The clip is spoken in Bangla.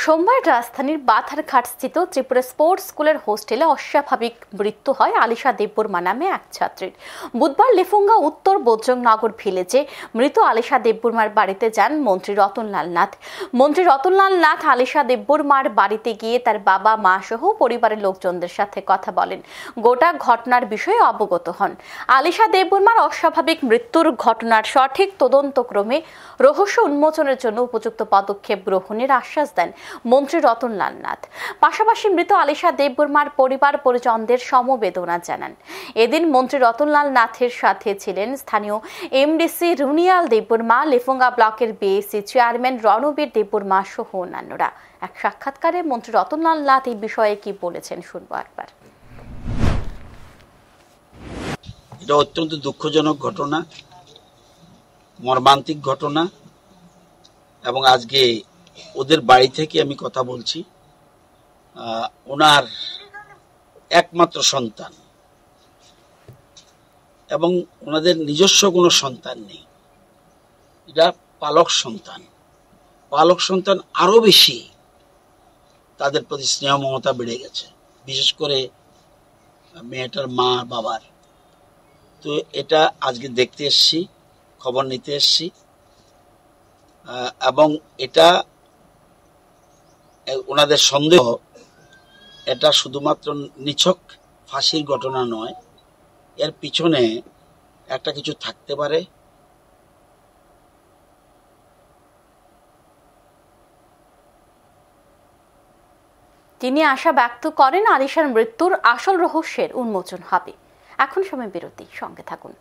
সোমবার রাজধানীর বাধারঘাটস্থিত ত্রিপুরা স্পোর্টস স্কুলের হোস্টেলে অস্বাভাবিক মৃত্যু হয় আলিশা দেববর্মা নামে এক ছাত্রীর। বুধবার লেফুঙ্গা উত্তর বজরংনগর ভিলেজে মৃত আলিশা দেববর্মার বাড়িতে যান মন্ত্রী রতনলাল নাথ। মন্ত্রী রতনলাল নাথ আলিশা দেববর্মার বাড়িতে গিয়ে তার বাবা মা সহ পরিবারের লোকজনদের সাথে কথা বলেন, গোটা ঘটনার বিষয়ে অবগত হন। আলিশা দেববর্মার অস্বাভাবিক মৃত্যুর ঘটনার সঠিক তদন্তক্রমে রহস্য উন্মোচনের জন্য উপযুক্ত পদক্ষেপ গ্রহণের আশ্বাস দেন মন্ত্রী রতনলাল নাথ। পাশাপাশি মৃত আলিশা দেববর্মার পরিবার পরিজনদের সমবেদনা জানান। এদিন মন্ত্রী রতনলাল নাথের সাথে ছিলেন স্থানীয় এমডিসি রুনিয়াল দেববর্মা, লেফুঙ্গা ব্লকের বিএসসি চেয়ারম্যান রণবীর দেববর্মা সহ অন্যান্যরা। এক সাক্ষাৎকারে মন্ত্রী রতনলাল নাথ এই বিষয়ে কি বলেছেন শুনবো একবার। এটা অত্যন্ত দুঃখজনক ঘটনা, মর্মান্তিক ঘটনা, এবং আজকে ওদের বাড়ি থেকে আমি কথা বলছি। ওনার একমাত্র সন্তান এবং ওনাদের নিজস্ব কোনো সন্তান নেই, এটা পালক সন্তান। পালক সন্তান আরো বেশি তাদের প্রতি স্নেহ মমতা বেড়ে গেছে, বিশেষ করে মেয়েটার মা বাবার। তো এটা আজকে দেখতে এসছি, খবর নিতে এসছি, এবং এটা ওনাদের সন্দেহ এটা শুধুমাত্র নিছক ফাঁসির ঘটনা নয়, এর পিছনে একটা কিছু থাকতে পারে। তিনি আশা ব্যক্ত করেন আলিশার মৃত্যুর আসল রহস্যের উন্মোচন হবে। এখন সময় বিরতি, সঙ্গে থাকুন।